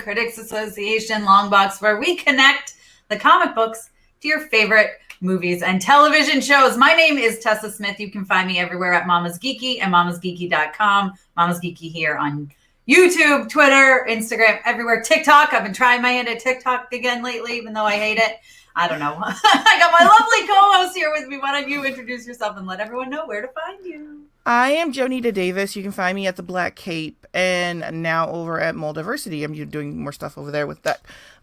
Critics Association Longbox, where we connect the comic books to your favorite movies and television shows. My name is Tessa Smith. You can find me everywhere at Mama's Geeky and mamasgeeky.com. Mama's Geeky here on YouTube, Twitter, Instagram, everywhere. TikTok. I've been trying my hand at TikTok again lately, even though I hate it. I don't know. I got my lovely co-host here with me. Why don't you introduce yourself and let everyone know where to find you? I am Jonita Davis. You can find me at the Black Cape and now over at Moldiversity. I'm doing more stuff over there with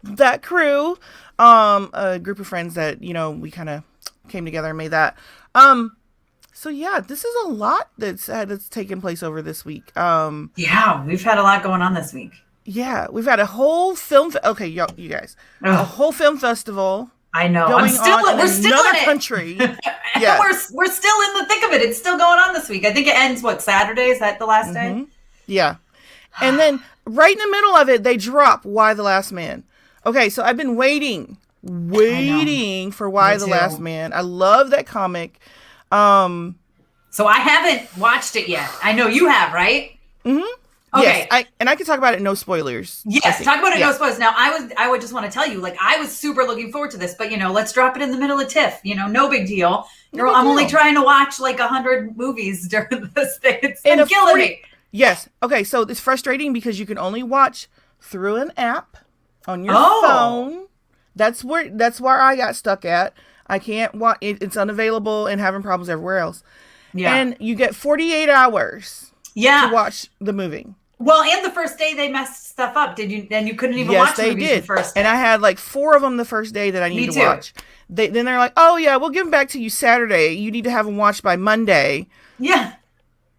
that crew. A group of friends that, we kind of came together and made that. So yeah, this is a lot that's taken place over this week. Yeah, we've had a lot going on this week. Yeah, we've had a whole film. Okay, you guys, a whole film festival. I know. We're still in it. Country. Yeah, we're still in the thick of it. It's still going on this week. I think it ends Saturday? Is that the last day? Yeah, and then right in the middle of it, they drop Y the Last Man. Okay, so I've been waiting for Y the Last Man. I love that comic. So I haven't watched it yet. I know you have, right? Mm-hmm. Okay. Yes, I can talk about it, no spoilers. Yes, talk about it, no spoilers. Now, I would just want to tell you, I was super looking forward to this, but, let's drop it in the middle of TIFF. No big deal. I'm only trying to watch 100 movies during this thing. It's been killing me. Yes. Okay, so it's frustrating because you can only watch through an app on your phone. That's where I got stuck at. I can't watch it. It's unavailable and having problems everywhere else. Yeah. And you get 48 hours to watch the movie. Well, and the first day they messed stuff up. Did you? Then you couldn't even watch movies the first day. And I had 4 of them the first day that I needed to watch. Then they're like, "Oh yeah, we'll give them back to you Saturday. You need to have them watched by Monday." Yeah,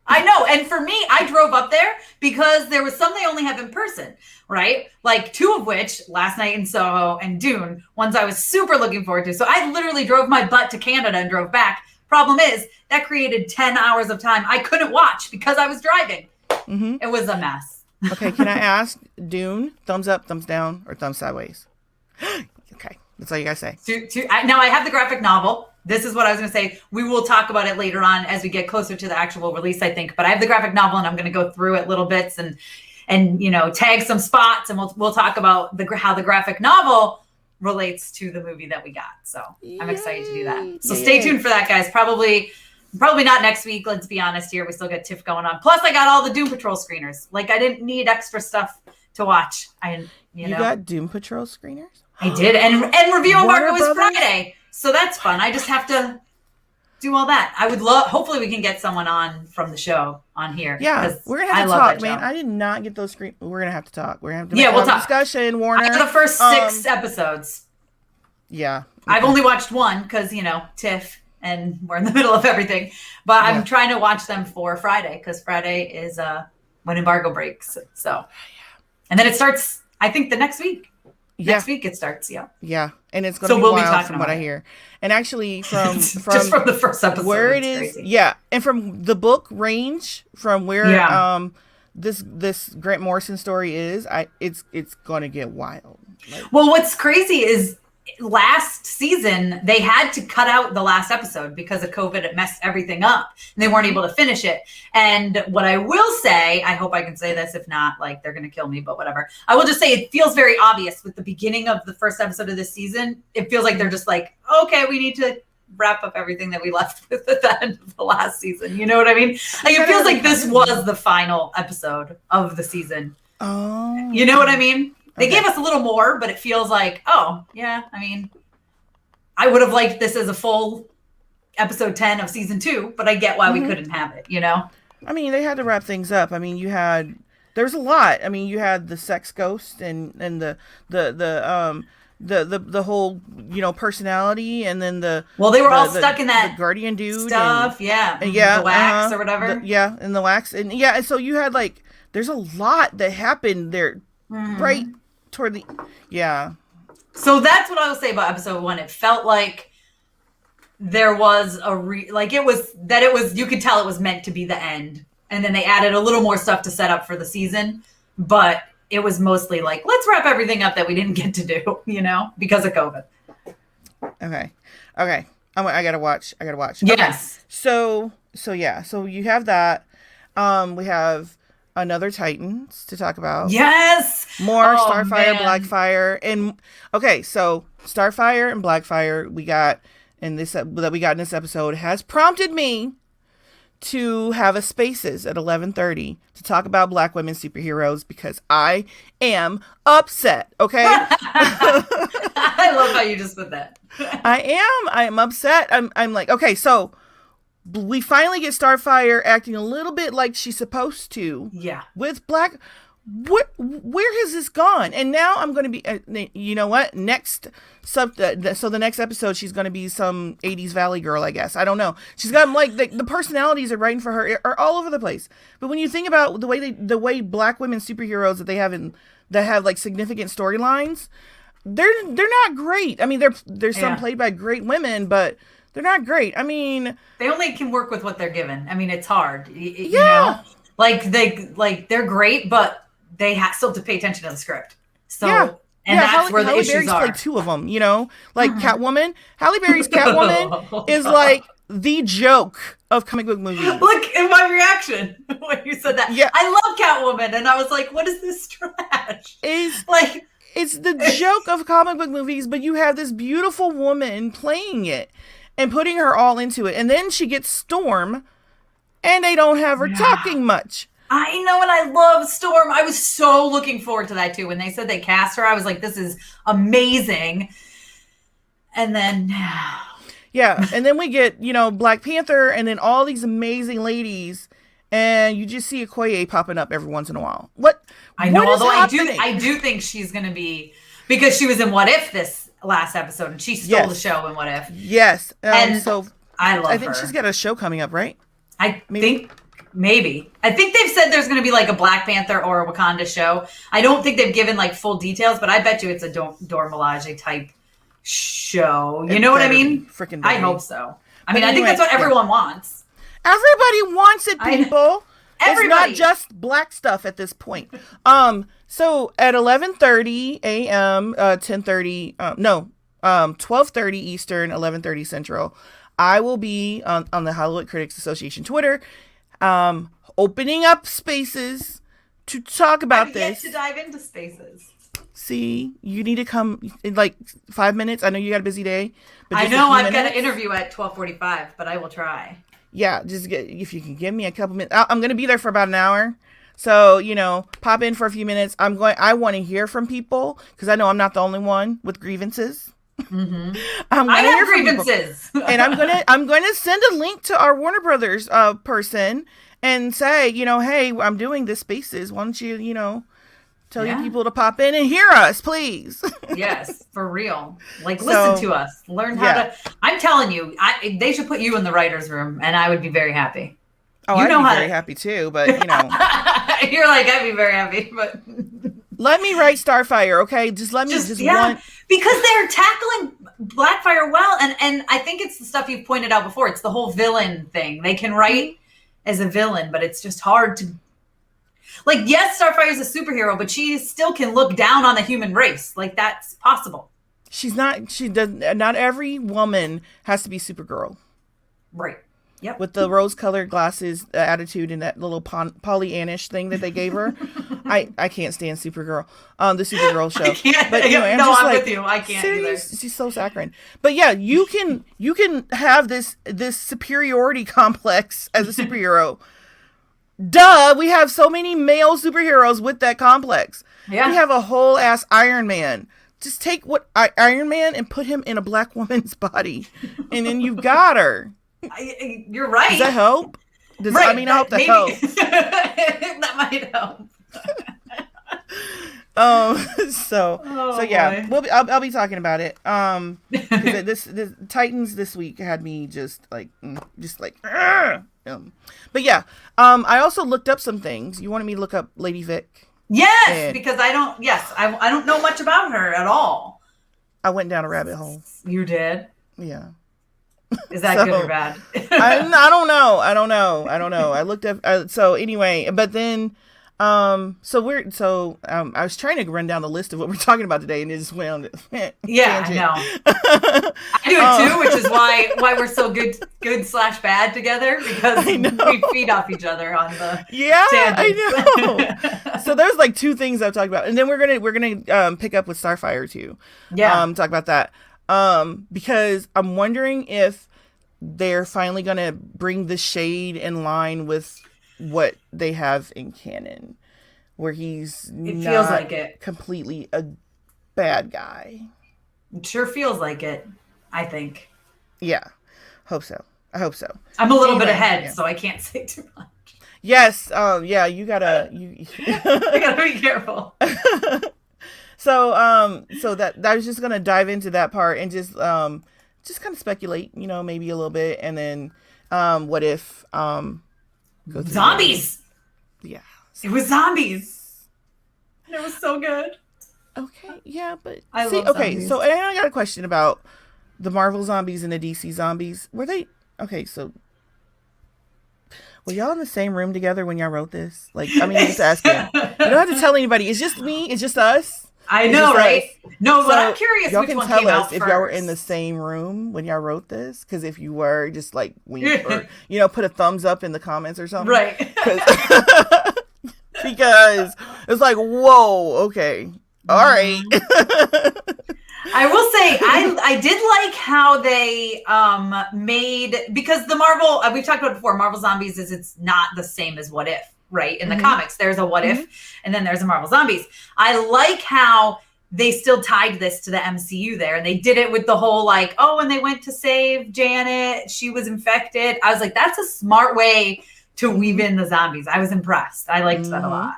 I know. And for me, I drove up there because there was some they only have in person, right? 2 of which, Last Night in Soho and Dune, ones I was super looking forward to. So I literally drove my butt to Canada and drove back. Problem is, that created 10 hours of time I couldn't watch because I was driving. Mm-hmm. It was a mess. Okay, can I ask, Dune, thumbs up, thumbs down, or thumbs sideways? Okay, that's all you gotta say. Now, I have the graphic novel. This is what I was going to say. We will talk about it later on as we get closer to the actual release, I think. But I have the graphic novel, and I'm going to go through it little bits and tag some spots, and we'll talk about how the graphic novel relates to the movie that we got. So I'm excited to do that. So stay tuned for that, guys. Probably not next week. Let's be honest here. We still got TIFF going on. Plus, I got all the Doom Patrol screeners. I didn't need extra stuff to watch. You got Doom Patrol screeners? I did. And review embargo is Friday. So that's fun. I just have to do all that. I would love, hopefully we can get someone on from the show on here. Yeah, we're going to have to talk, man. I did not get those screen. We're going to have to talk. We're going to have to have a discussion, Warner. I got the first 6 episodes. Yeah. Okay. I've only watched 1 because, TIFF. And we're in the middle of everything. But I'm trying to watch them for Friday because Friday is when embargo breaks. So, and then it starts, I think, the next week. Next week it starts, Yeah, and it's going to be wild from what I hear. And actually from just from the first episode. Where it is, crazy. And from the book range, from where this Grant Morrison story is, it's going to get wild. Well, what's crazy is last season they had to cut out the last episode because of COVID. It messed everything up and they weren't able to finish it. And what I will say, I hope I can say this, if not, they're going to kill me, but whatever. I will just say it feels very obvious with the beginning of the first episode of this season. It feels like they're just okay, we need to wrap up everything that we left with at the end of the last season. You know what I mean? It feels like this was the final episode of the season. Oh, you know what I mean? They gave us a little more, but it feels like, I would have liked this as a full episode 10 of season 2, but I get why we couldn't have it, I mean, they had to wrap things up. I mean, there's a lot. I mean, you had the sex ghost and the whole, personality, and then they were all stuck in that guardian dude stuff. And the wax or whatever. And the wax. And and so you had there's a lot that happened there right toward the So that's what I will say about episode 1. It felt like there was you could tell it was meant to be the end, and then they added a little more stuff to set up for the season, but it was mostly let's wrap everything up that we didn't get to do, because of COVID. Okay. I gotta watch. Yes. Okay. So you have that. We have another Titans to talk about. Yes. More Oh, Starfire, man. Blackfire, and okay, so Starfire and Blackfire we got in this episode has prompted me to have a Spaces at 11:30 to talk about Black women superheroes because I am upset. Okay, I love how you just put that. I am upset. I'm like, okay, so we finally get Starfire acting a little bit like she's supposed to. Yeah. With Black. Where has this gone? And now I'm going to be, you know what? So the next episode, she's going to be some 80s Valley girl, I guess. I don't know. She's got like the personalities are writing for her are all over the place. But when you think about the way Black women superheroes that they have that have like significant storylines, they're not great. I mean, there's some played by great women, but they're not great. I mean, they only can work with what they're given. I mean, it's hard. You know, they're great, but they still have to pay attention to the script. So, and that's where the issues Berry's are. Played two of them, you know, like Catwoman. Halle Berry's Catwoman is like the joke of comic book movies. Look at my reaction when you said that. Yeah. I love Catwoman, and I was like, "What is this trash?" It's the joke of comic book movies, but you have this beautiful woman playing it and putting her all into it, and then she gets Storm, and they don't have her talking much. I know, and I love Storm. I was so looking forward to that too. When they said they cast her, I was like, this is amazing. And then yeah, and then we get, you know, Black Panther and then all these amazing ladies, and you just see Okoye popping up every once in a while. I know, what is although happening? I do think she's gonna be, because she was in What If this last episode and she stole the show in What If. Yes. And so I think she's got a show coming up, right? Maybe. I think they've said there's going to be like a Black Panther or a Wakanda show. I don't think they've given like full details, but I bet you it's a Dora Milaje type show. You know what I mean? Freaking. I hope so. I mean, I think that's what everyone wants. Everybody wants it, people. Everybody. It's not just black stuff at this point. So at 11:30 a.m., 12:30 Eastern, 11:30 Central, I will be on the Hollywood Critics Association Twitter, opening up spaces to talk about this. To dive into spaces. See, you need to come in like 5 minutes. I know you got a busy day. But I know I've got an interview at 12:45, but I will try. Yeah, if you can give me a couple minutes. I'm going to be there for about an hour. So, you know, pop in for a few minutes. I want to hear from people because I know I'm not the only one with grievances. Mm-hmm. I have grievances. And I'm going to send a link to our Warner Brothers person and say, you know, hey, I'm doing this spaces. Why don't you, you know, tell your people to pop in and hear us, please. Yes, for real. Like, listen to us. Learn how to. I'm telling you, they should put you in the writer's room, and I would be very happy. Oh, I'd be very happy too, but you know. You're like, I'd be very happy, but. Let me write Starfire, okay? Just let me one. Because they're tackling Blackfire well, and I think it's the stuff you've pointed out before. It's the whole villain thing. They can write as a villain, but it's just hard to. Like, yes, Starfire is a superhero, but she still can look down on the human race. Like, that's possible. Not every woman has to be Supergirl. Right. Yep. With the rose-colored glasses, attitude, and that little Pollyannish thing that they gave her. I can't stand Supergirl. The Supergirl show. I can't. But anyway, I'm with you. I can't either. She's so saccharine. But yeah, you can have this superiority complex as a superhero. Duh, we have so many male superheroes with that complex. Yeah. We have a whole ass Iron Man. Just take Iron Man and put him in a black woman's body, and then you got her. You're right. Does that help? Right. I mean, I hope that helps. That might help. So yeah, I'll be talking about it. This Titans this week had me just like. But yeah, I also looked up some things. You wanted me to look up Lady Vic? Yes, because I don't know much about her at all. I went down a rabbit hole. You did? Yeah. Is that good or bad? I don't know. I looked up. So anyway, but then I was trying to run down the list of what we're talking about today, and it just went on yeah, tangent. I know. I do it too, which is why we're so good/bad together, because we feed off each other on the tangents. I know. So there's like two things I've talked about, and then we're gonna pick up with Starfire too. Yeah. Talk about that. Because I'm wondering if they're finally gonna bring the Shade in line with what they have in canon, where he's feels like it completely a bad guy. It sure feels like it, I think. Yeah, hope so. I hope so. I'm a little bit ahead, so I can't say too much. Yes. Yeah, you gotta I gotta be careful. So that I was just gonna dive into that part and just kind of speculate, maybe a little bit, and then what if zombies? Yeah, it was zombies. And it was so good. Okay, yeah, but I love zombies. So and I got a question about the Marvel zombies and the DC zombies. Were they okay? So were y'all in the same room together when y'all wrote this? Like, I mean, just asking. You don't have to tell anybody. It's just me. It's just us. I know, right? Us. No, but I'm curious y'all which can one tell came us out if first. y'all were in the same room when y'all wrote this. Because if you were, just like wink or put a thumbs up in the comments or something. Right. Because it's like, whoa, okay, all right. I will say I did like how they made, because the Marvel, we've talked about it before, Marvel Zombies it's not the same as What If, right? In the comics, there's a What If, and then there's a Marvel Zombies. I like how they still tied this to the MCU there, and they did it with the whole like, oh, when they went to save Janet, she was infected. I was like, that's a smart way to weave in the zombies. I was impressed. I liked that a lot.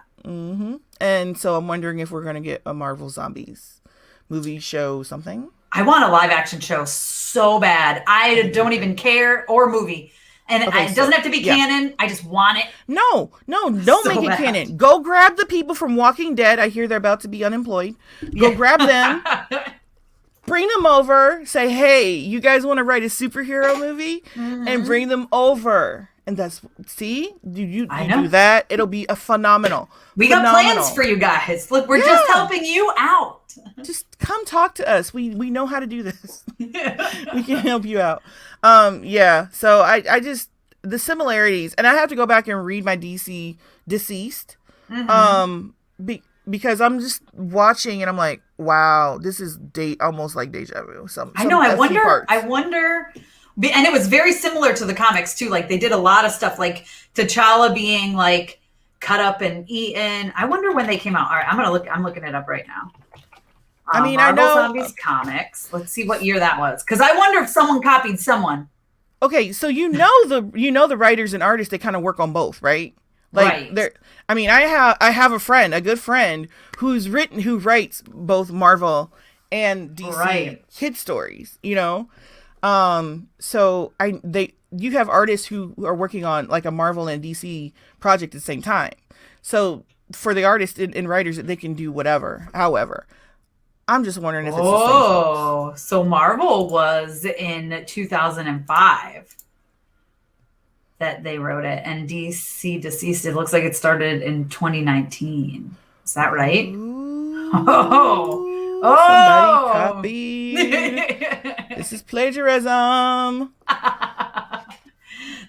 And so I'm wondering if we're going to get a Marvel Zombies movie, show, something. I want a live action show so bad. I don't even care, or movie. And it doesn't have to be canon. I just want it. No, don't make it canon. Go grab the people from Walking Dead. I hear they're about to be unemployed. Go grab them. Bring them over. Say, hey, you guys want to write a superhero movie? And bring them over. And you do that. It'll be a phenomenal. We got plans for you guys. Look, we're just helping you out. Just come talk to us. We know how to do this. We can help you out. So I just, the similarities, and I have to go back and read my DC Deceased. Because I'm just watching and I'm like, wow, this is almost like deja vu. I know. I wonder. And it was very similar to the comics too. Like they did a lot of stuff, like T'Challa being like cut up and eaten. I wonder when they came out. All right, I'm looking it up right now. Marvel I know Zombies comics. Let's see what year that was, because I wonder if someone copied someone. Okay, so the writers and artists, they kind of work on both, right? Like right. I have a good friend who writes both Marvel and DC kid stories, So you have artists who are working on like a Marvel and DC project at the same time. So for the artists and writers, they can do whatever. However, I'm just wondering if it's the same. Oh, so Marvel was in 2005 that they wrote it, and DC Deceased, it looks like it started in 2019. Is that right? Ooh, somebody copied. This is plagiarism.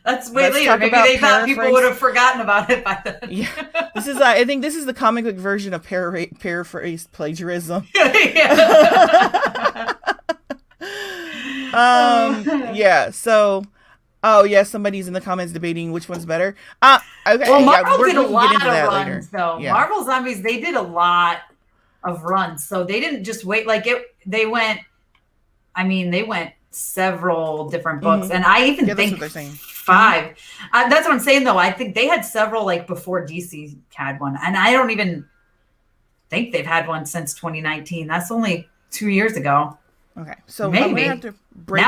That's way later. Maybe they thought people would have forgotten about it by then. Yeah, I think this is the comic book version of paraphrased plagiarism. So, somebody's in the comments debating which one's better. Okay. Well, Marvel did a lot of runs, though. Yeah. Marvel Zombies, they did a lot of runs, so they didn't just wait. Like they went several different books, and I even think that's what they're saying. 5. That's what I'm saying, though. I think they had several like before DC had one, and I don't even think they've had one since 2019. That's only 2 years ago. Okay, so maybe I'm gonna have to break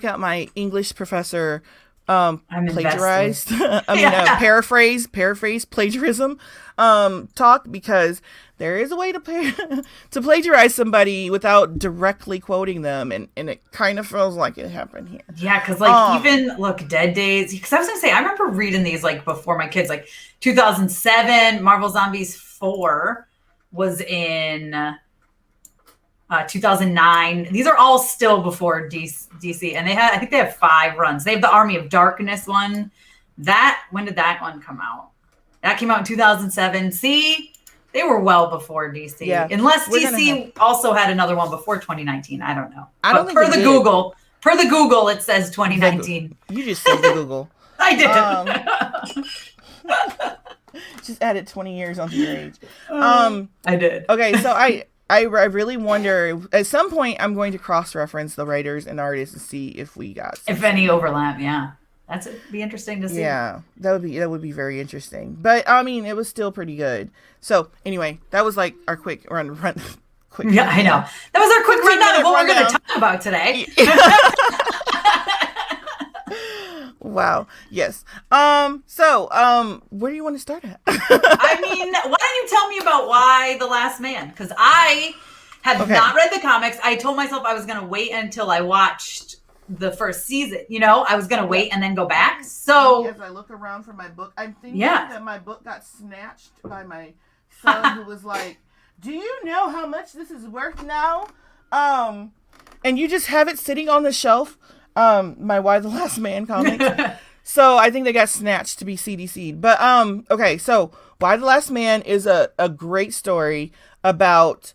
out my English professor I'm plagiarized. invested. Paraphrase plagiarism talk, because there is a way to to plagiarize somebody without directly quoting them, and it kind of feels like it happened here. Yeah, because like even look, Dead Days. Because I was gonna say, I remember reading these like before my kids, like 2007. Marvel Zombies 4 was in 2009. These are all still before DC, and I think they have 5 runs. They have the Army of Darkness one. When did that one come out? That came out in 2007. See, they were well before DC. Yeah. Unless DC also had another one before 2019. I don't know. I don't think per the Google, it says 2019. You just said the Google. I did. Just added 20 years onto your age. I did. Okay, so I really wonder, at some point I'm going to cross-reference the writers and artists to see if we got something. If any overlap. Yeah, that'd be interesting to see. Yeah, that would be very interesting. But I mean, it was still pretty good. So anyway, that was like our quick run. Quick. Yeah, I know. That was our quick rundown of what we're going to talk about today. Wow. Yes. So, where do you want to start at? I mean, why don't you tell me about Why the Last Man? Because I have not read the comics. I told myself I was going to wait until I watched the first season. You know, I was going to wait and then go back. So as I look around for my book, I'm thinking that my book got snatched by my son, who was like, "Do you know how much this is worth now?" And you just have it sitting on the shelf. My Why the Last Man comics. So I think they got snatched to be CDC'd. But okay, so Why the Last Man is a great story about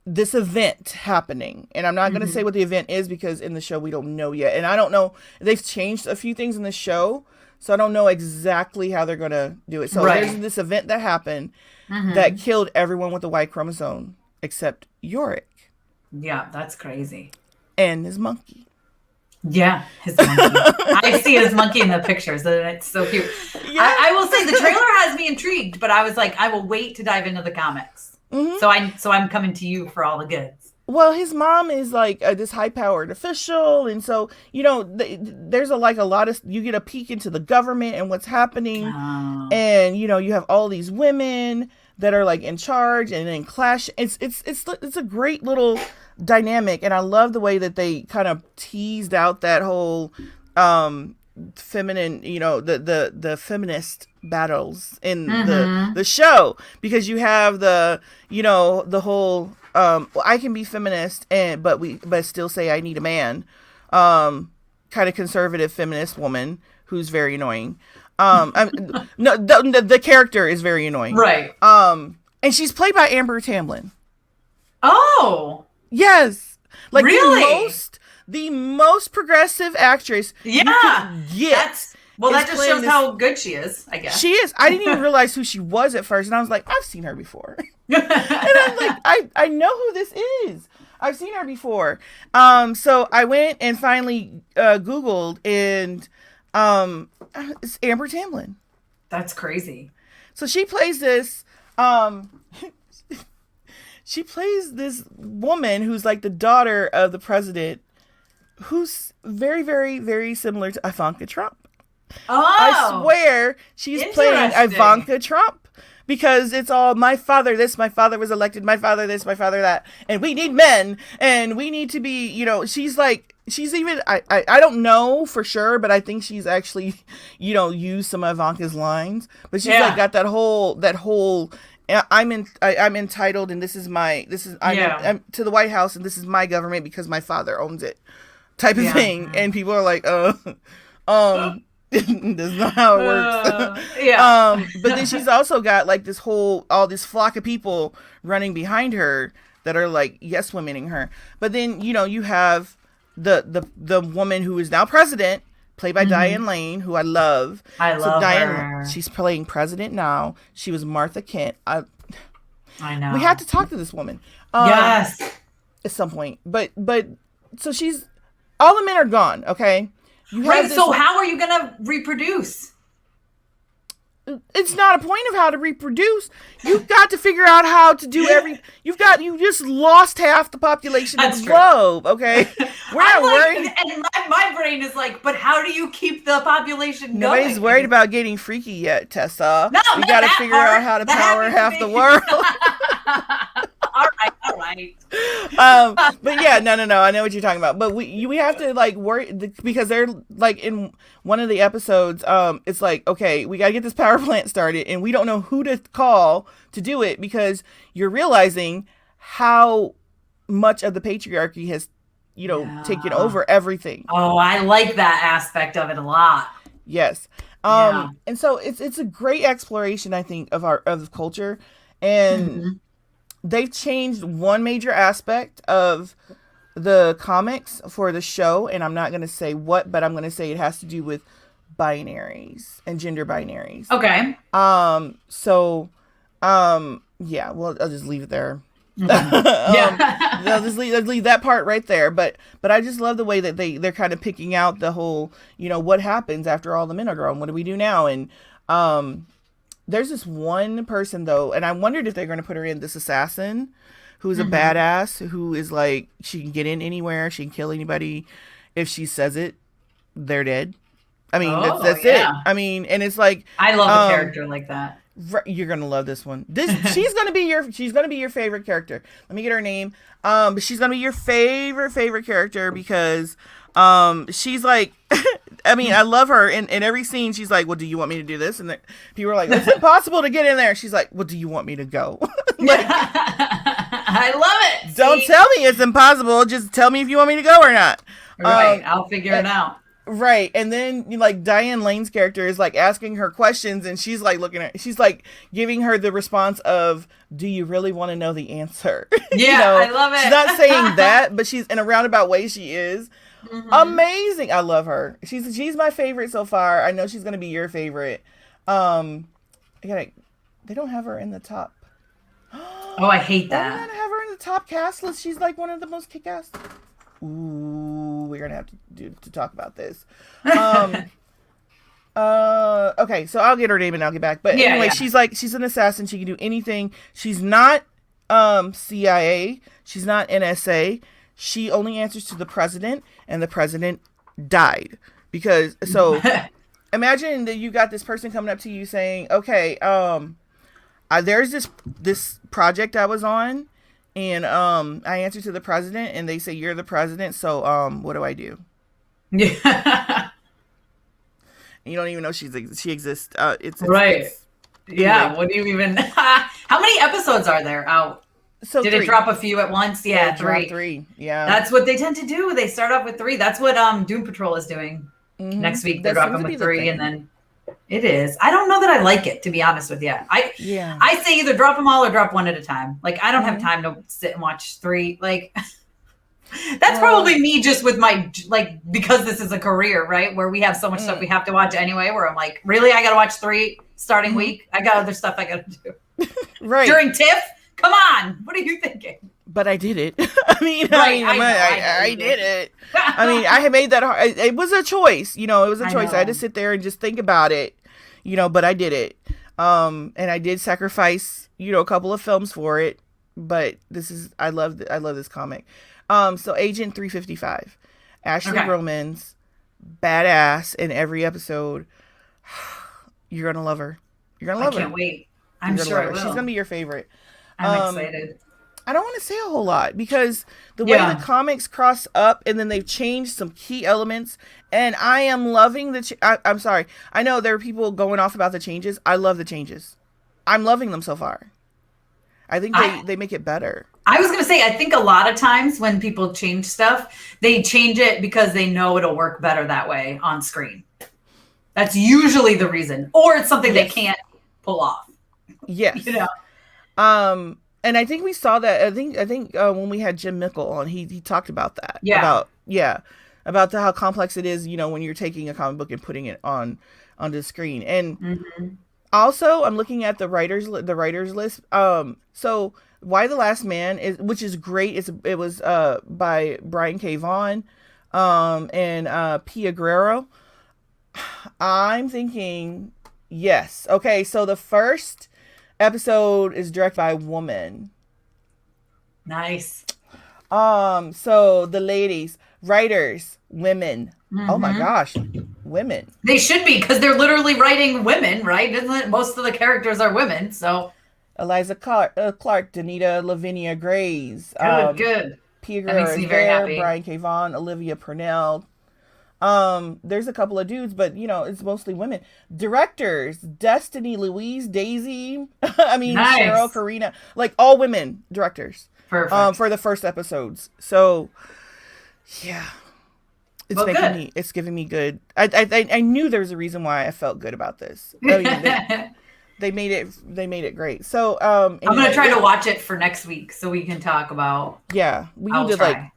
this event happening. And I'm not going to say what the event is, because in the show we don't know yet. And I don't know, they've changed a few things in the show, so I don't know exactly how they're going to do it. So there's this event that happened that killed everyone with the Y chromosome except Yorick. Yeah, that's crazy. And his monkey. Yeah, his monkey. I see his monkey in the pictures, and it's so cute. Yeah. I will say the trailer has me intrigued, but I was like, I will wait to dive into the comics. So I'm coming to you for all the goods. Well, his mom is like this high-powered official, and so there's a lot of, you get a peek into the government and what's happening, and you have all these women that are like in charge and in clash. It's a great little dynamic, and I love the way that they kind of teased out that whole feminine, the feminist battles in the show, because you have the whole I can be feminist but still say I need a man, kind of conservative feminist woman who's very annoying. The character is very annoying, right? And she's played by Amber Tamblyn. Oh, yes, like really? The most progressive actress. Yeah, yes. Well, that just shows how good she is, I guess. She is. I didn't even realize who she was at first, and I was like, I've seen her before. And I'm like, I know who this is. I've seen her before. So I went and finally Googled, and it's Amber Tamblyn. That's crazy. So she plays this. She plays this woman who's like the daughter of the president, who's very, very, very similar to Ivanka Trump. Oh, I swear she's playing Ivanka Trump, because it's all my father this, my father was elected, my father this, my father that, and we need men, and we need to be, she's even, I don't know for sure, but I think she's actually, used some of Ivanka's lines, but she's like got that whole I'm entitled, and I'm to the White House, and this is my government because my father owns it type of thing. And people are like, that's not how it works. But then she's also got like all this flock of people running behind her that are like yes womening her. But then you have the woman who is now president, played by Diane Lane, who I love. I love her. She's playing president now. She was Martha Kent. I know. We had to talk to this woman. Yes. At some point. But so all the men are gone, okay? Right, so how are you going to reproduce? it's not a point of how to reproduce. You've got to figure out how to do you just lost half the population of the globe, okay? We're not worried. And my brain is like, but how do you keep the population going? Nobody's worried about getting freaky yet, Tessa. No, we got to figure out how to power half the world. All right. But yeah, no. I know what you're talking about. But we have to like worry because they're like in one of the episodes. It's like, okay, we gotta get this power plant started, and we don't know who to call to do it because you're realizing how much of the patriarchy has, taken over everything. Oh, I like that aspect of it a lot. Yes. And so it's a great exploration, I think, of culture, and they've changed one major aspect of the comics for the show, and I'm not going to say what, but I'm going to say it has to do with binaries and gender binaries. Okay. Yeah, well, I'll just leave it there. I'll just leave that part right there. But I just love the way that they're kind of picking out the whole, what happens after all the men are grown? What do we do now? And, there's this one person though, and I wondered if they're going to put her in, this assassin who's a badass, who is like, she can get in anywhere. She can kill anybody. If she says it, they're dead. I mean, that's it. I mean, and it's like, I love a character like that. You're going to love this one. She's going to be your favorite character. Let me get her name. She's going to be your favorite character because, she's like, I mean, I love her. In every scene, she's like, well, do you want me to do this? And people are like, it's impossible to get in there. She's like, well, do you want me to go? Like, I love it. Don't tell me it's impossible. Just tell me if you want me to go or not. Right. I'll figure it out. Right. And then like Diane Lane's character is like asking her questions, and she's like she's like giving her the response of, do you really want to know the answer? Yeah, I love it. She's not saying that, but she's in a roundabout way. She is. Amazing. I love her. She's my favorite so far. I know she's gonna be your favorite. They don't have her in the top. Oh, I hate that. They're gonna have her in the top cast list. She's like one of the most kick-ass. Ooh, we're gonna have to talk about this. Okay, so I'll get her name and I'll get back. But anyway, she's an assassin. She can do anything. She's not CIA. She's not NSA. She only answers to the president, and the president died because. So imagine that you got this person coming up to you saying, "Okay, there's this project I was on, and I answer to the president, and they say you're the president. So what do I do?" Yeah. You don't even know she exists. It's right. Anyway. What do you even? How many episodes are there out? So did it drop a few at once? Yeah, three. Yeah, that's what they tend to do. They start off with 3. That's what Doom Patrol is doing. Next week they're dropping with 3, and then it is. I don't know that I like it, to be honest with you. I say either drop them all or drop one at a time. Like I don't have time to sit and watch 3. Like that's probably me just with my because this is a career, right? Where we have so much stuff we have to watch anyway. Where I'm like, really, I got to watch 3 starting week. I got other stuff I got to do. Right during TIFF. Come on, what are you thinking? But I did it. I did it. I mean, I had made that hard. It was a choice, it was a choice. I had to sit there and just think about it, but I did it. And I did sacrifice, a couple of films for it, but I love this comic. So Agent 355, Ashley Romans, badass in every episode. You're going to love her. You're going to love her. I can't wait. I'm sure I will. She's going to be your favorite. I'm excited. I don't want to say a whole lot because the way the comics cross up and then they've changed some key elements, and I am loving I'm sorry. I know there are people going off about the changes. I love the changes. I'm loving them so far. I think they make it better. I was going to say, I think a lot of times when people change stuff, they change it because they know it'll work better that way on screen. That's usually the reason. Or it's something they can't pull off. Yes. And I think we saw that. I think when we had Jim Mickle on, he talked about that. About how complex it is, when you're taking a comic book and putting it onto the screen. And also, I'm looking at the writers list. So Why the Last Man which is great. It was by Brian K. Vaughan, and Pia Guerrero. I'm thinking Yes. Okay, so the first episode is directed by a woman. Nice. So the ladies, writers, women. Oh my gosh, women. They should be, because they're literally writing women, right? Isn't it? Most of the characters are women, so. Eliza Clark, Danita Lavinia Grays. Good. Pia That makes Guerrero me is very there, happy. Brian K. Vaughan, Olivia Purnell. There's a couple of dudes, but it's mostly women. Directors, Destiny, Louise, Daisy. Nice. Cheryl, Karina, like all women directors. Perfect. For the first episodes. So, yeah, it's giving me good. I knew there was a reason why I felt good about this. They made it great. So, I'm gonna try to watch it for next week so we can talk about. Yeah, we need to like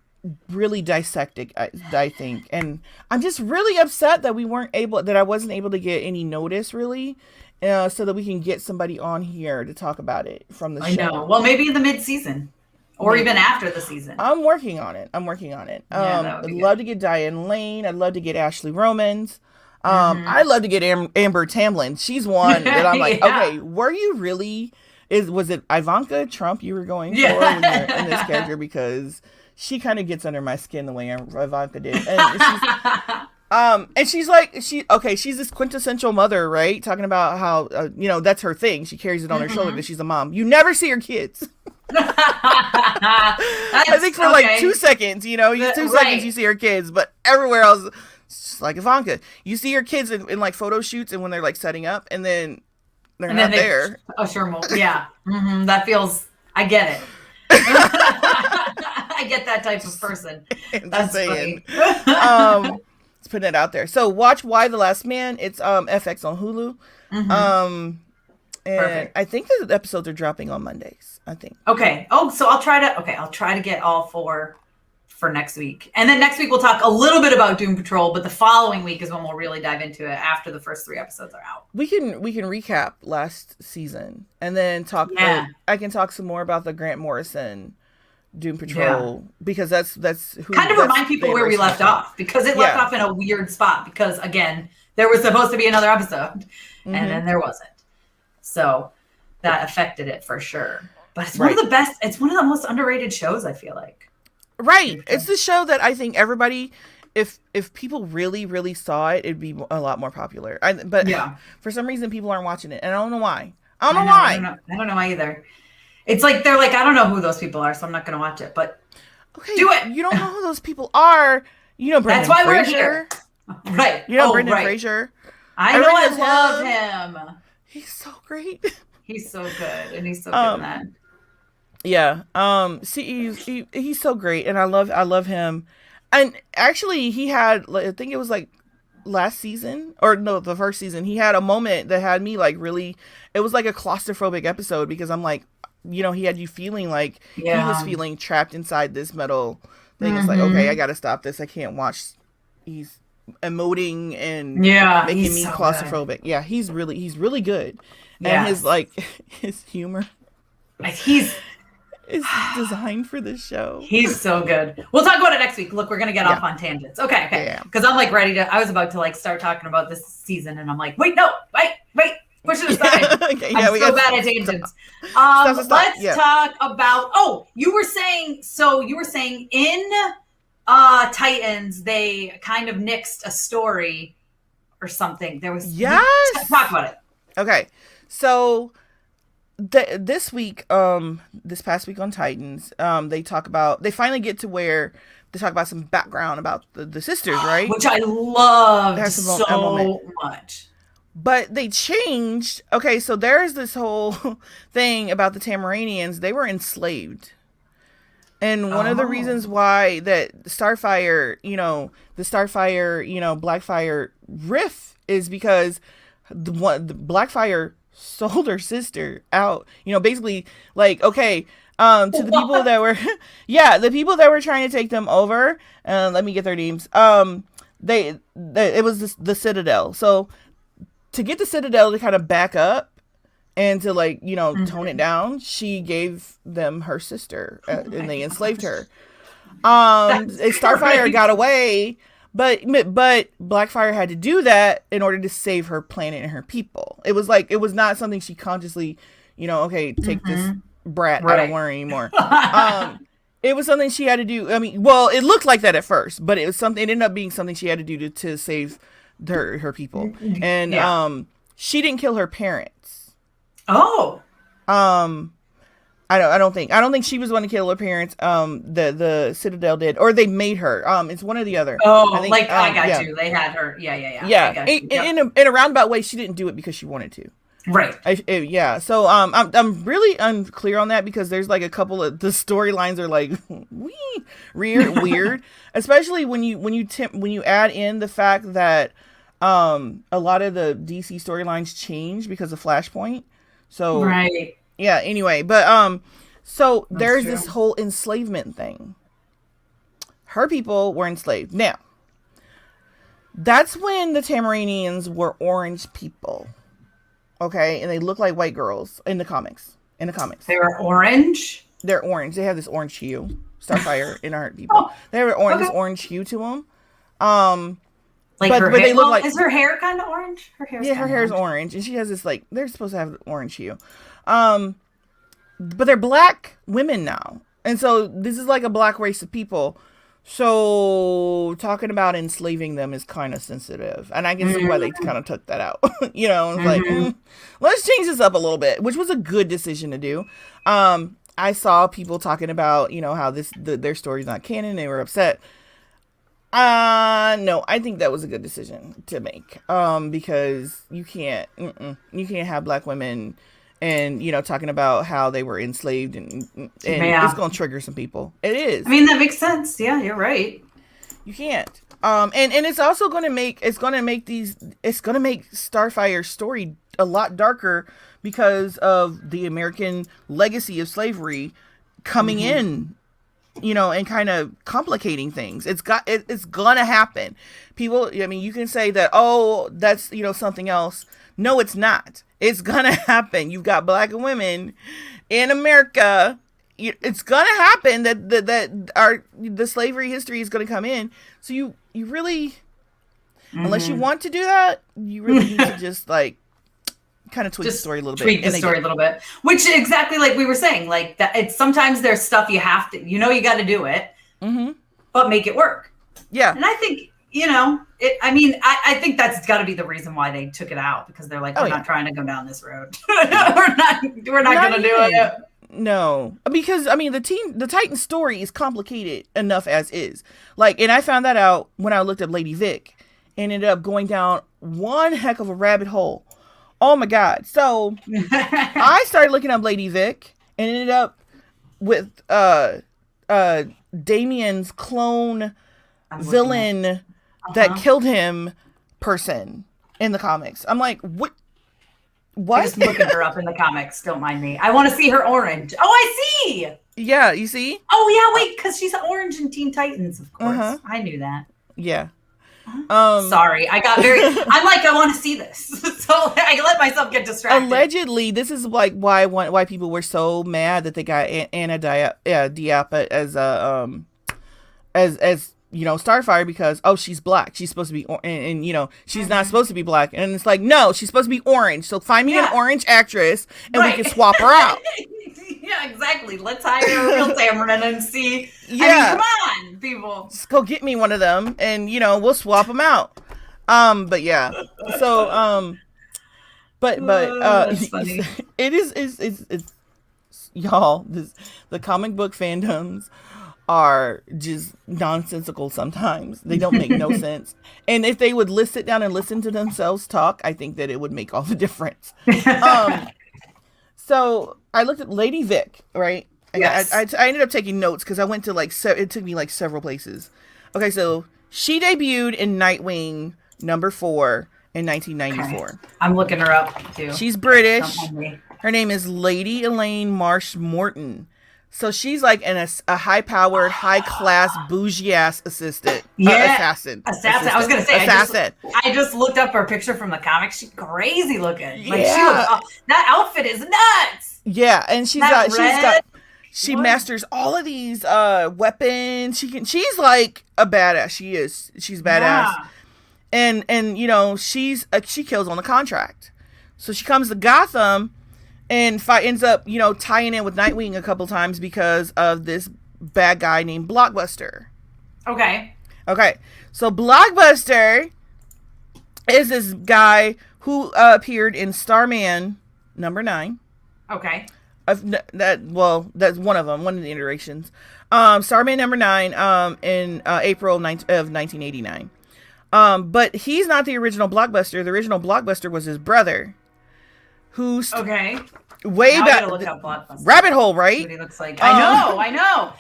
really dissect it. I think, and I'm just really upset that I wasn't able to get any notice really, so that we can get somebody on here to talk about it from the show. I know. Well, maybe in the mid-season. Or even after the season. I'm working on it. I'd love to get Diane Lane. I'd love to get Ashley Romans. I'd love to get Amber Tamlin. She's one that I'm like, okay, were you really? Was it Ivanka Trump you were going for when you're in this character? Because she kind of gets under my skin the way Ivanka did. And she's she's this quintessential mother, right? Talking about how that's her thing. She carries it on her shoulder that she's a mom. You never see her kids. I think for like 2 seconds, 2 seconds you see her kids, but everywhere else, it's just like Ivanka. You see her kids in like photo shoots and when they're like setting up, and then they're not there. Oh, sure. Yeah. That feels, I get it. I get that type of person. That's funny. Let's put it out there. So watch Why the Last Man. It's FX on Hulu. And perfect. I think the episodes are dropping on Mondays, I think. Okay. Oh, so I'll try to get all 4 for next week. And then next week we'll talk a little bit about Doom Patrol, but the following week is when we'll really dive into it after the first 3 episodes are out. We can recap last season and then talk. I can talk some more about the Grant Morrison Doom Patrol because that's who kind of remind people where we left off, because it left off in a weird spot, because again, there was supposed to be another episode and then there wasn't. So that affected it for sure. But it's one of the best. It's one of the most underrated shows, I feel like. Right. It's the show that I think everybody, if people really, really saw it, it'd be a lot more popular. But for some reason, people aren't watching it. And I don't know why. I don't know why either. It's like, they're like, I don't know who those people are, so I'm not going to watch it. But do it. You don't know who those people are. Brendan That's why Fraser. We're here. Right. Brendan Fraser. I know. I love him. He's so great. He's so good, and he's so good in that. Yeah. He's so great, and I love him. And actually, he had, I think it was like last season, or no, the first season. He had a moment that had me like really. It was like a claustrophobic episode, because I'm like, he had you feeling like he was feeling trapped inside this metal thing. It's like, okay, I gotta stop this. I can't watch. He's emoting and making me claustrophobic. Good. Yeah, he's really good. And his humor is designed for this show. He's so good. We'll talk about it next week. Look, we're gonna get off on tangents. Okay. Because I'm like ready to. I was about to like start talking about this season, and I'm like, wait, push it aside. I'm so bad at tangents. Let's talk about. Oh, you were saying in Titans, they kind of nixed a story or something. There was talk about it. Okay, so this past week on Titans, they finally get to where they talk about some background about the sisters, right? Which I loved so much. But they changed. Okay, so there's this whole thing about the Tamaranians. They were enslaved. And one of the reasons why that Starfire, Blackfire riff is because the Blackfire sold her sister out. Basically like, okay, to the people that were, the people that were trying to take them over. Let me get their names. It was the Citadel. So to get the Citadel to kind of back up and to tone it down, she gave them her sister and they enslaved her. Starfire got away, But Blackfire had to do that in order to save her planet and her people. It was not something she consciously, okay, take this brat, I don't worry anymore. It was something she had to do. I mean, well, it looked like that at first, but it ended up being something she had to do to save her people. And she didn't kill her parents. Oh. I don't think she was the one to kill her parents. The Citadel did, or they made her. It's one or the other. Oh, I think, I got you. They had her. Yeah. Yeah. In a roundabout way, she didn't do it because she wanted to. Right. So I'm really unclear on that, because there's like a couple of the storylines are like weird, especially when you add in the fact that a lot of the DC storylines change because of Flashpoint. So right. Yeah, anyway, but so there's true. this whole enslavement thing. Her people were enslaved. Now, that's when the Tamaranians were orange people. Okay, and they look like white girls in the comics. They were orange? They're orange. They have this orange hue. Starfire and our people. They have this orange hue to them. Like her hair, they look like, is her hair kind of orange? Her hair is orange, and she has this they're supposed to have orange hue. But they're black women now. And so this is like a black race of people. So talking about enslaving them is kind of sensitive. And I can see why they kind of took that out. It's let's change this up a little bit, which was a good decision to do. I saw people talking about, how their story's not canon. They were upset. No, I think that was a good decision to make. Because you can't have black women and, talking about how they were enslaved and it's going to trigger some people. It is. I mean, that makes sense. Yeah, you're right. You can't. And it's also going to make Starfire's story a lot darker because of the American legacy of slavery coming in, and kind of complicating things. It's gonna happen. People, I mean, you can say that, oh, that's, something else. No, it's not. It's gonna happen. You've got black women in America. It's gonna happen that the slavery history is gonna come in. So you really, unless you want to do that, you really need to just kind of tweak the story a little bit. Tweak the story a little bit. Which exactly like we were saying, like that. It's sometimes there's stuff you have to, you got to do it, but make it work. Yeah. And I think. I think that's got to be the reason why they took it out, because they're like, we're not trying to go down this road. we're not going to do it. No, because the Titan story is complicated enough as is. And I found that out when I looked up Lady Vic and ended up going down one heck of a rabbit hole. Oh my God. So I started looking up Lady Vic and ended up with, Damien's clone villain that killed him person in the comics. I'm like, what? I'm just looking her up in the comics. Don't mind me. I want to see her orange. Oh, I see. Yeah, you see? Oh, yeah, wait, because she's orange in Teen Titans, of course. I knew that. Yeah. Sorry, I got very. I'm like, I want to see this, so I let myself get distracted. Allegedly, this is why people were so mad that they got Anna Diop as Starfire, because she's black. She's supposed to be and she's not supposed to be black. And it's like, no, she's supposed to be orange. So find me an orange actress and we can swap her out. Yeah, exactly. Let's hire a real Tamaron and see. Yeah. Come on, people. Just go get me one of them and we'll swap them out. But yeah. So that's funny. it's y'all, the comic book fandoms are just nonsensical sometimes. They don't make no sense. And if they would sit down and listen to themselves talk, I think that it would make all the difference. So I looked at Lady Vic, right? Yes. I ended up taking notes because I went to it took me several places. Okay, so she debuted in Nightwing #4 in 1994. Okay. I'm looking her up too. She's British. Her name is Lady Elaine Marsh Morton. So she's like a high-powered, high-class, bougie-ass assistant. Assassin. I was gonna say assassin. I just looked up her picture from the comics. She's crazy looking. That outfit is nuts. Yeah, and she's She masters all of these weapons. She's like a badass. She's badass. Yeah. And you know, she kills on the contract. So she comes to Gotham and ends up, you know, tying in with Nightwing a couple times because of this bad guy named Blockbuster. Okay. So Blockbuster is this guy who appeared in Starman #9. Okay. That's one of them, one of the iterations. Starman #9 in April of 1989. But he's not the original Blockbuster. The original Blockbuster was his brother. Who's okay. Way now back. I gotta look up Blockbuster. Rabbit hole, right? What he looks like. I know.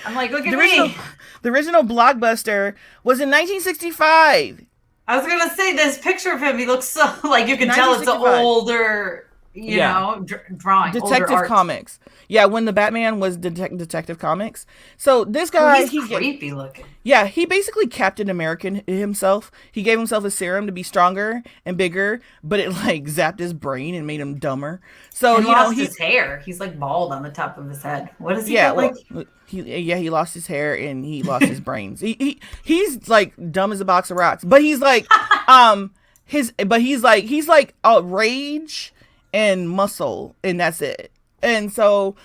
I'm like, look at me. The original Blockbuster was in 1965. I was gonna say this picture of him. He looks so like you can tell it's an older, you know, drawing. Detective Comics. Yeah, when the Batman was Detective Comics. So this guy, he's creepy looking. Yeah, he basically Captain American himself. He gave himself a serum to be stronger and bigger, but it like zapped his brain and made him dumber. So he lost his hair. He's like bald on the top of his head. What is he like? He lost his hair and he lost his brains. He's like dumb as a box of rocks. But he's like he's like rage and muscle, and that's it. And so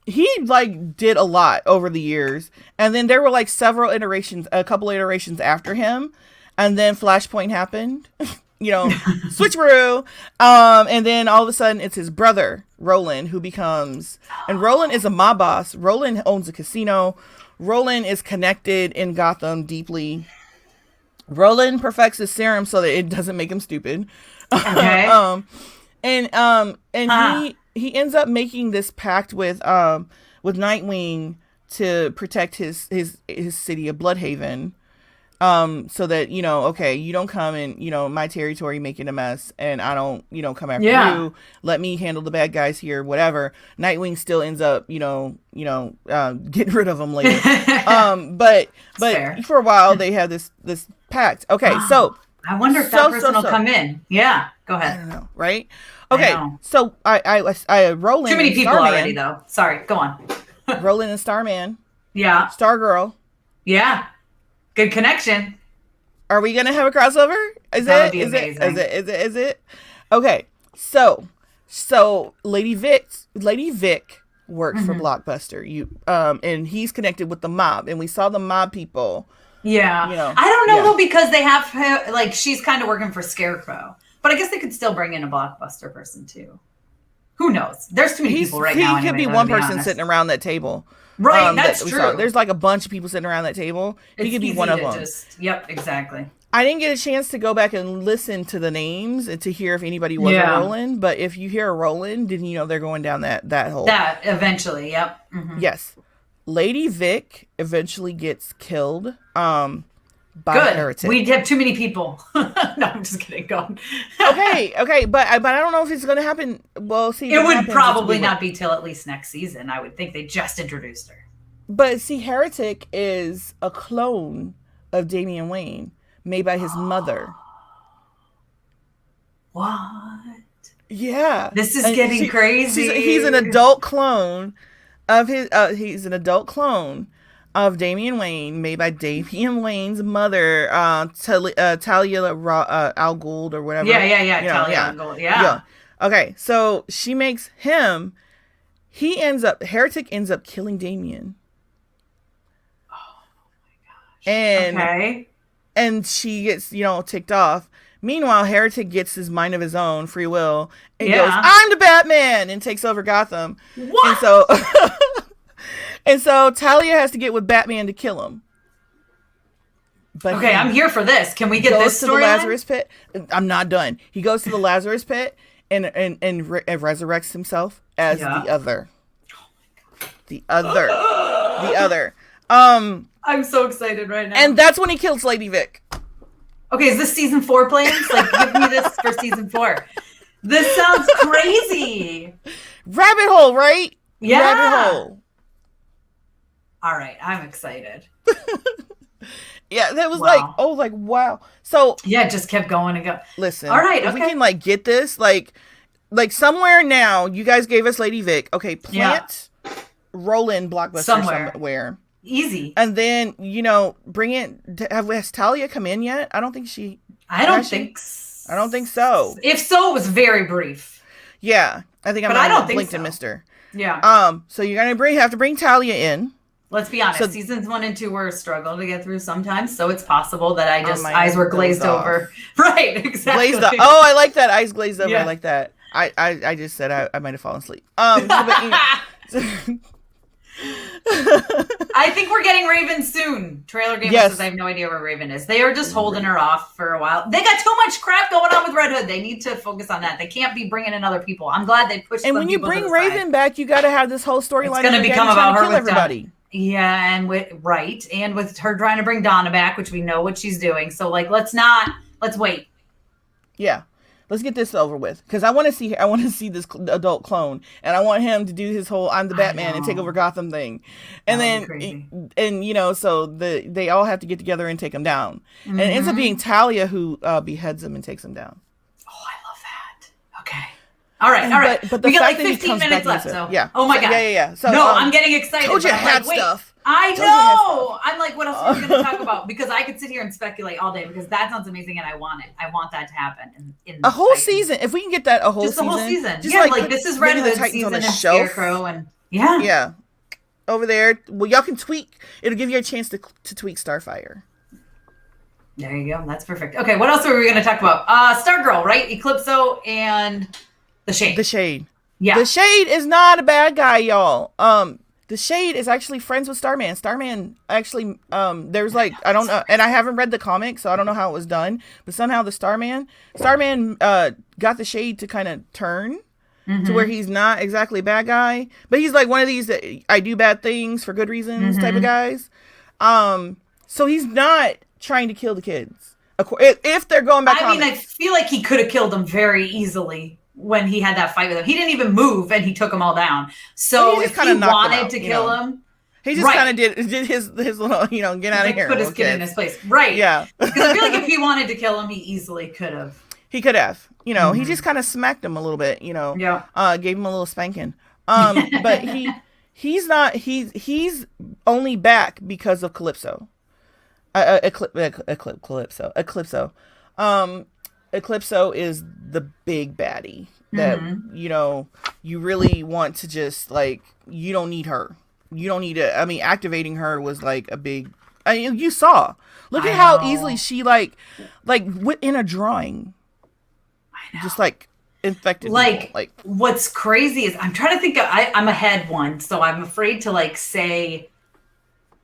he like did a lot over the years, and then there were like a couple iterations after him, and then Flashpoint happened. You know, switcheroo. And then all of a sudden it's his brother, Roland, who becomes, and Roland is a mob boss. Roland owns a casino. Roland is connected in Gotham deeply. Roland perfects his serum so that it doesn't make him stupid. Okay. He ends up making this pact with Nightwing to protect his city of Bloodhaven. So that, you know, okay, you don't come in, you know, my territory making a mess, and I don't, you know, come after you. Let me handle the bad guys here, whatever. Nightwing still ends up, getting rid of them later. But for a while they had this pact. Okay, so I wonder if that person will come in. Yeah, go ahead. I don't know, right? Okay, so I Roland. Too many people Starman, already, though. Sorry, go on. Roland and Starman. Yeah. Stargirl. Yeah. Good connection. Are we gonna have a crossover? Is it? Okay, so Lady Vic works for Blockbuster. And he's connected with the mob, and we saw the mob people. Yeah, you know, I don't know though, because they have like she's kind of working for Scarecrow, but I guess they could still bring in a Blockbuster person too. Who knows? There's too many people right now. He could be one person sitting around that table. Right, that's true. There's like a bunch of people sitting around that table. He could be one of them. Yep, exactly. I didn't get a chance to go back and listen to the names and to hear if anybody was a Roland. But if you hear a Roland, then you know they're going down that hole. That eventually, yep. Mm-hmm. Yes, Lady Vic eventually gets killed. By Heretic. We have too many people. No, I'm just kidding. Go on. okay, but I don't know if it's going to happen. Well, see, it would probably not be till at least next season. I would think they just introduced her. But see, Heretic is a clone of Damian Wayne, made by his mother. What? Yeah, this is getting crazy. He's an adult clone of his. He's an adult clone of Damian Wayne, made by Damian Wayne's mother, Talia Al Ghul or whatever. Yeah. Talia Al Ghul. Yeah. Okay, so she makes him. Heretic ends up killing Damian. Oh my gosh. And she gets, ticked off. Meanwhile, Heretic gets his mind of his own, free will, and goes, "I'm the Batman," and takes over Gotham. What? And so. And so Talia has to get with Batman to kill him. But I'm here for this. Can we get this story? Goes to the Lazarus pit. I'm not done. He goes to the Lazarus pit and resurrects himself as the other. Oh my god. The other. I'm so excited right now. And that's when he kills Lady Vic. Okay, is this season 4 plans? Like, give me this for season 4. This sounds crazy. Rabbit hole, right? Yeah. Rabbit hole. All right, I'm excited. Yeah, that was wow. So yeah, it just kept going and go. Listen, all right, if we can get this, like somewhere now, you guys gave us Lady Vic. Okay, plant roll-in blockbuster somewhere. Easy. And then, bring it. Has Talia come in yet? I don't think she. I don't think so. If so, it was very brief. Yeah, I think I don't think blinked so. and missed her. Yeah. So you're gonna have to bring Talia in. Let's be honest. Seasons 1 and 2 were a struggle to get through sometimes, so it's possible that eyes were glazed over. Right, exactly. Glazed off. Oh, I like that. Eyes glazed over. Yeah. I like that. I just said I might have fallen asleep. I think we're getting Raven soon. Trailer Game says I have no idea where Raven is. They are just holding her off for a while. They got too much crap going on with Red Hood. They need to focus on that. They can't be bringing in other people. I'm glad they pushed. And when you bring Raven back, you got to have this whole storyline. It's going to become about her with everybody. Yeah, and with her trying to bring Donna back, which we know what she's doing. So let's wait. Yeah. Let's get this over with, because I want to see this adult clone, and I want him to do his whole "I'm the Batman" and take over Gotham thing, and so they all have to get together and take him down, and it ends up being Talia who beheads him and takes him down. Oh, I love that. Okay, all right. But we got 15 minutes left. So yeah. Oh my god. Yeah. So I'm getting excited. Told you I had stuff. I know. I'm like, what else are we going to talk about? Because I could sit here and speculate all day, because that sounds amazing and I want it. I want that to happen. In a whole season. If we can get that a whole season. Just the whole season. Yeah, this is Red Hood season and Scarecrow and yeah. Yeah. Over there. Well, y'all can tweak. It'll give you a chance to tweak Starfire. There you go. That's perfect. Okay, what else are we going to talk about? Stargirl, right? Eclipso and The Shade. The Shade. Yeah. The Shade is not a bad guy, y'all. The Shade is actually friends with Starman. Starman actually, there's I don't know, and I haven't read the comic, so I don't know how it was done, but somehow the Starman got the Shade to kind of turn to where he's not exactly a bad guy, but he's like one of these that I do bad things for good reasons type of guys. So he's not trying to kill the kids. If they're going back, I feel like he could have killed them very easily. When he had that fight with him, he didn't even move, and he took them all down. So if he wanted to kill him, he just kind of did his little, get out of here. Put his kid in his place, right? Yeah. Because I feel like if he wanted to kill him, he easily could have. He could have, he just kind of smacked him a little bit, Yeah. Gave him a little spanking. But he's not. He's only back because of Calypso. Eclipso. Eclipso is the big baddie that, you really want to just, you don't need her. You don't need it. I mean, activating her was, a big... you saw. Look at how easily she, in a drawing. I know. Just, infected people. What's crazy is... I'm trying to think of... I'm ahead one, so I'm afraid to, say...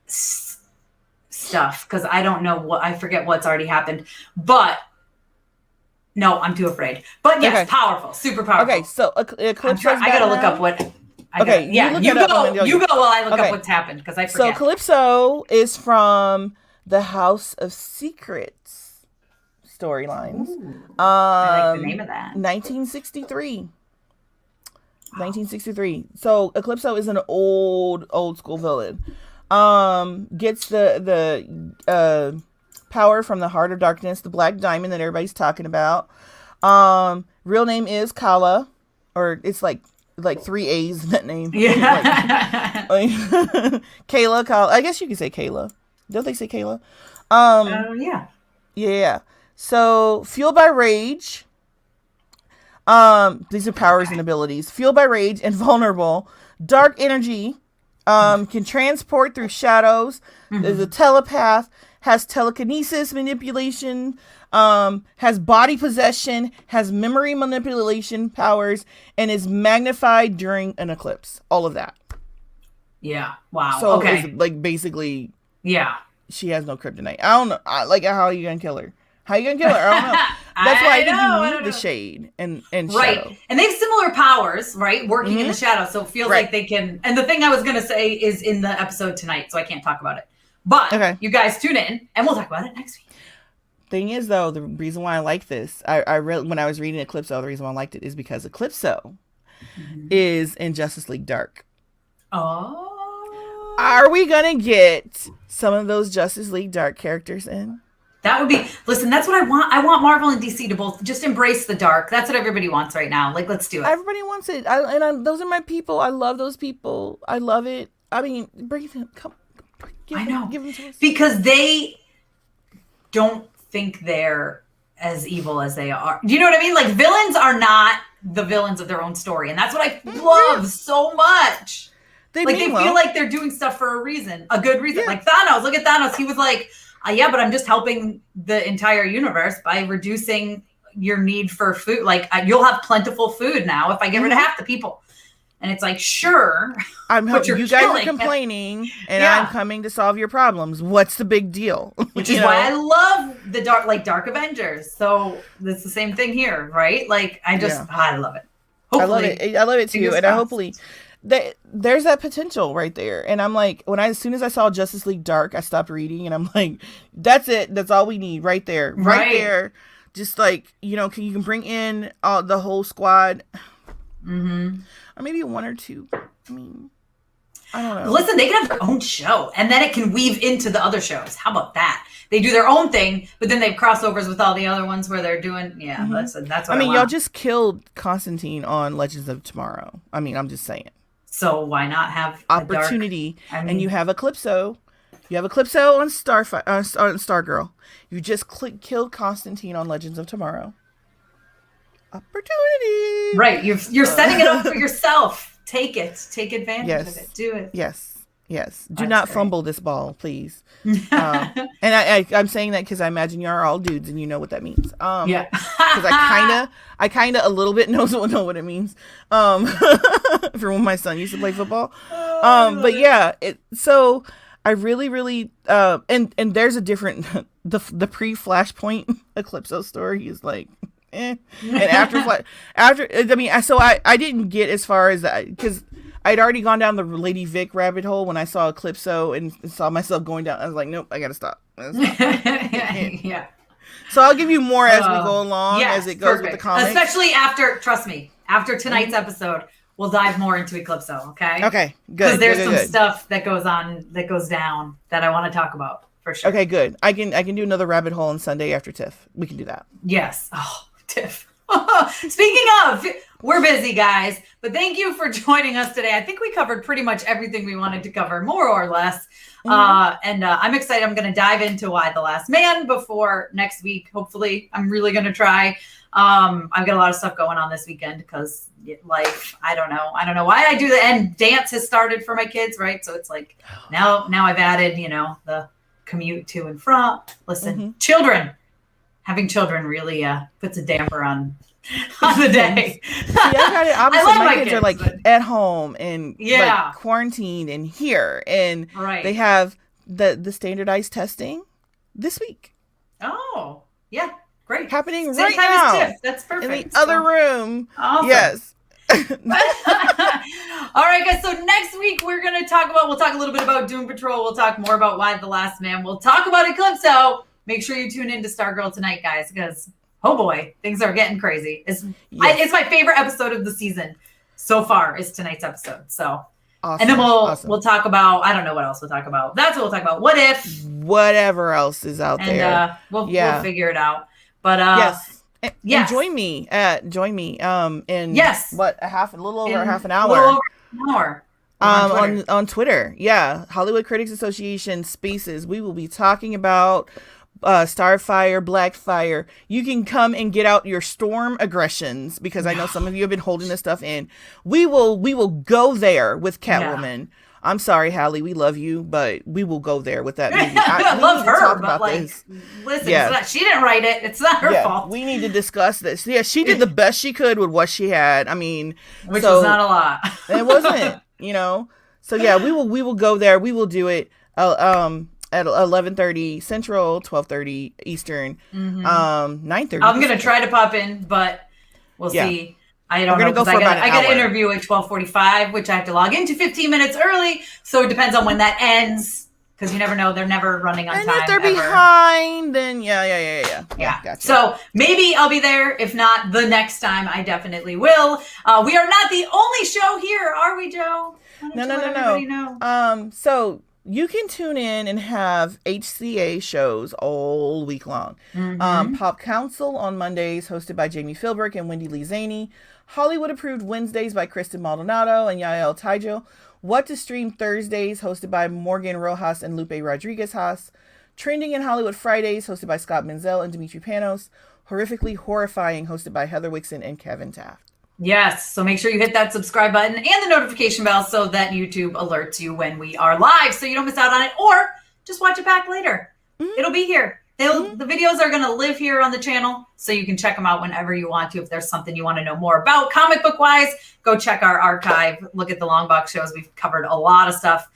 stuff, because I don't know what... I forget what's already happened. But... No, I'm too afraid. But yes, powerful, super powerful. Okay, so Eclipse. I gotta look up what. You go while I look up what's happened, because I forget. So Calypso is from the House of Secrets storylines. I like the name of that. 1963. 1963. So Eclipso is an old school villain. Gets the power from the Heart of Darkness, the Black Diamond that everybody's talking about. Real name is Kala, or it's like 3 A's in that name. Yeah. Kayla, Kala. I guess you could say Kayla. Don't they say Kayla? Yeah. Yeah. So fueled by rage. These are powers and abilities. Fueled by rage and vulnerable. Dark energy. Can transport through shadows. Is a telepath. Has telekinesis manipulation, has body possession, has memory manipulation powers, and is magnified during an eclipse. All of that. Yeah. Wow. So okay. It's basically. Yeah. She has no kryptonite. I don't know. How are you gonna kill her? How are you gonna kill her? I don't know. That's why I think you need the Shade and right. Shadow. And they have similar powers, right? Working in the shadow, so it feels like they can. And the thing I was gonna say is in the episode tonight, so I can't talk about it. But you guys tune in, and we'll talk about it next week. Thing is, though, the reason why I like this, I read when I was reading Eclipso, the reason why I liked it is because Eclipso is in Justice League Dark. Oh. Are we gonna get some of those Justice League Dark characters in? That would be, listen, that's what I want. I want Marvel and DC to both just embrace the dark. That's what everybody wants right now. Like, let's do it. Everybody wants it. Those are my people. I love those people. I love it. I mean, bring them. Come. I know. Give them to us. Because they don't think they're as evil as they are. Do you know what I mean? Like, villains are not the villains of their own story. And that's what I love so much. They feel like they're doing stuff for a reason, a good reason. Yeah. Like Thanos, look at Thanos. He was like, yeah, but I'm just helping the entire universe by reducing your need for food. Like, you'll have plentiful food now if I get rid of half the people. And it's like, sure, you guys are complaining, and I'm coming to solve your problems. What's the big deal? Which is why I love the Dark Avengers. So it's the same thing here, right? Like, I love it. Hopefully, I love it too, and hopefully. There's that potential right there, and I'm like, as soon as I saw Justice League Dark, I stopped reading, and I'm like, that's it. That's all we need right there, right there. Just like, you can bring in the whole squad, or maybe one or two. I mean, I don't know. Listen, they can have their own show, and then it can weave into the other shows. How about that? They do their own thing, but then they have crossovers with all the other ones where they're doing. Yeah, that's what I mean. Y'all just killed Constantine on Legends of Tomorrow. I mean, I'm just saying. So why not have opportunity? And you have Eclipso. You have Eclipso on Starfire, on Stargirl. You just killed Constantine on Legends of Tomorrow. Opportunity. Right. You're setting it up for yourself. Take it. Take advantage of it. Do it. Yes. Do not fumble this ball, please. And I'm saying that because I imagine you are all dudes and you know what that means. Yeah. Because I kind of a little bit know what it means. For when my son used to play football. But yeah, so I really and there's a different the pre-Flashpoint Eclipso story is like. And after I didn't get as far as that because I'd already gone down the Lady Vic rabbit hole when I saw Eclipso and saw myself going down. I was like, nope, I gotta stop. Yeah. So I'll give you more as we go along, as it goes with the comics. Especially trust me, after tonight's episode, we'll dive more into Eclipso. Okay. Okay. Good. Because there's some stuff that goes down that I want to talk about for sure. Okay. Good. I can do another rabbit hole on Sunday after TIFF. We can do that. Yes. Oh, TIFF. Speaking of, we're busy, guys, but thank you for joining us today. I think we covered pretty much everything we wanted to cover, more or less. And I'm excited. I'm going to dive into Why the Last Man before next week. Hopefully, I'm really going to try. I've got a lot of stuff going on this weekend because life. I don't know why I do that. And dance has started for my kids, right? So it's like now I've added, the commute to and from. Listen, having children really puts a damper on the day. I got it. Obviously, my kids are like at home and like quarantined and here, and they have the standardized testing this week. Oh, yeah, great. Happening right now. That's perfect. In the other room. Awesome. Yes. All right, guys. So next week we'll talk a little bit about Doom Patrol. We'll talk more about Why the Last Man. We'll talk about Eclipso. Make sure you tune in to Stargirl tonight, guys, because oh boy, things are getting crazy. It's my favorite episode of the season so far is tonight's episode. So, and then we'll talk about, I don't know what else we'll talk about. That's what we'll talk about. What if? Whatever else is out there. And we'll figure it out. But And join me in a little over half an hour. On Twitter. Yeah. Hollywood Critics Association Spaces. We will be talking about Starfire, Blackfire. You can come and get out your storm aggressions because I know some of you have been holding this stuff in. We will go there with Catwoman. Yeah. I'm sorry, Hallie, we love you, but we will go there with that movie. I love her, but listen, she didn't write it. It's not her fault. We need to discuss this. Yeah, she did the best she could with what she had. I mean, which was not a lot. It wasn't, So yeah, we will go there. We will do it. At 11:30 Central, 12:30 Eastern, 9:30. I'm gonna try to pop in, but we'll see. I don't know. I got an interview at 12:45, which I have to log into 15 minutes early. So it depends on when that ends, because you never know. They're never running on time. And if they're behind, then yeah. Gotcha. So maybe I'll be there. If not, the next time I definitely will. We are not the only show here, are we, Joe? No. So you can tune in and have HCA shows all week long. Pop Council on Mondays, hosted by Jamie Philbrick and Wendy Lee Zaney. Hollywood Approved Wednesdays by Kristen Maldonado and Yael Taijo. What to Stream Thursdays, hosted by Morgan Rojas and Lupe Rodriguez-Haas. Trending in Hollywood Fridays, hosted by Scott Menzel and Dimitri Panos. Horrifically Horrifying, hosted by Heather Wixon and Kevin Taft. Yes, so make sure you hit that subscribe button and the notification bell so that YouTube alerts you when we are live so you don't miss out on it, or just watch it back later. It'll be here. The videos are going to live here on the channel, so you can check them out whenever you want to. If there's something you want to know more about comic book wise, go check our archive. Look at the Longbox shows. We've covered a lot of stuff.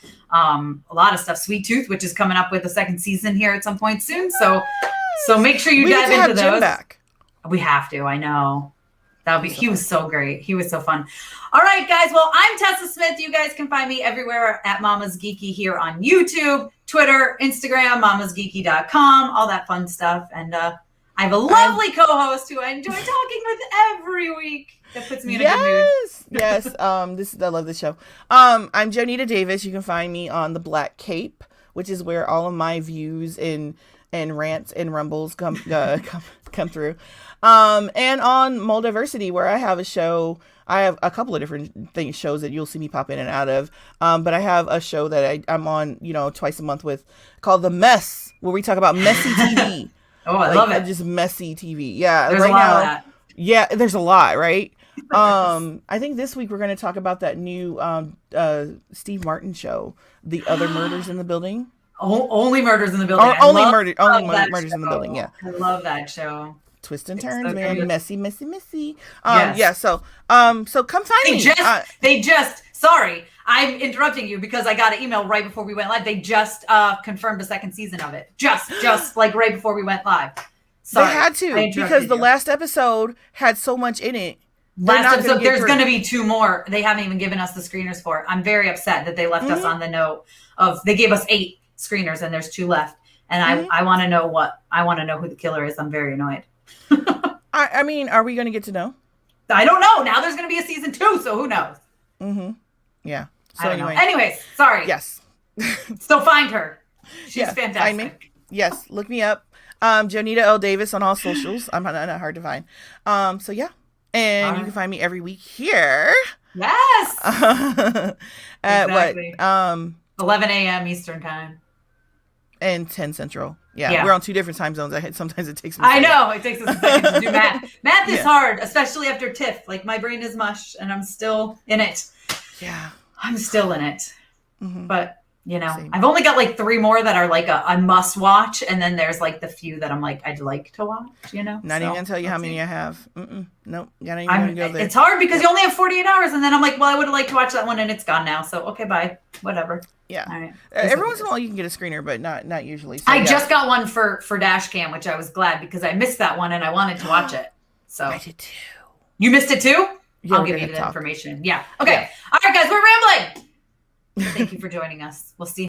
Sweet Tooth, which is coming up with a second season here at some point soon. So make sure you dive into those. Back. We have to. I know. He was so great. He was so fun. All right, guys. Well, I'm Tessa Smith. You guys can find me everywhere at Mama's Geeky here on YouTube, Twitter, Instagram, mamasgeeky.com, all that fun stuff. And I have a lovely co-host who I enjoy talking with every week. That puts me in a good mood. Yes. I love this show. I'm Jonita Davis. You can find me on the Black Cape, which is where all of my views and rants and rumbles come through. And on Moldiversity, where I have a show. I have a couple of different shows that you'll see me pop in and out of. But I have a show that I'm on, twice a month with, called The Mess, where we talk about messy TV. Oh, I love it. Just messy TV. Yeah. There's a lot of that. Yeah, there's a lot, right? I think this week we're going to talk about that new Steve Martin show, The Other Murders in the Building. Only Murders in the Building. Only Murders in the Building, yeah. I love that show. Twists and turns, man. Good. Messy. Yes. Yeah, so come find me. Sorry, I'm interrupting you because I got an email right before we went live. They just confirmed a second season of it. Just like right before we went live. Sorry, they had to, because the last episode had so much in it. Last episode, there's going to be 2 more. They haven't even given us the screeners for it. I'm very upset that they left us on the note of, they gave us 8 screeners and there's 2 left. And I want to know who the killer is. I'm very annoyed. I mean, are we going to get to know? I don't know. Now there's going to be a season 2, so who knows? Yeah. So anyways, sorry. Yes. So find her. She's fantastic. Find me. Yes. Look me up. Jonita L. Davis on all socials. I'm not hard to find. So yeah. And you can find me every week here. Yes. At exactly. what? 11 a.m. Eastern time. And 10 Central. Yeah. We're on 2 different time zones. Sometimes it takes me I know. It takes us a second to do math. Math is hard, especially after TIFF. Like, my brain is mush and I'm still in it. Yeah. I'm still in it. But, Same. I've only got like 3 more that are like a must watch. And then there's like the few that I'm like, I'd like to watch, Not even going to tell you how many I have. Nope. Not even going to go there. It's hard because you only have 48 hours. And then I'm like, well, I would have liked to watch that one and it's gone now. So, okay, bye. Whatever. Yeah. All right. Every once in a while you can get a screener, but not usually. So, I just got one for Dash Cam, which I was glad because I missed that one and I wanted to watch it. So I did too. You missed it too? Yeah, I'll give you the information. Yeah. Okay. All right, guys, we're rambling. Thank you for joining us. We'll see you.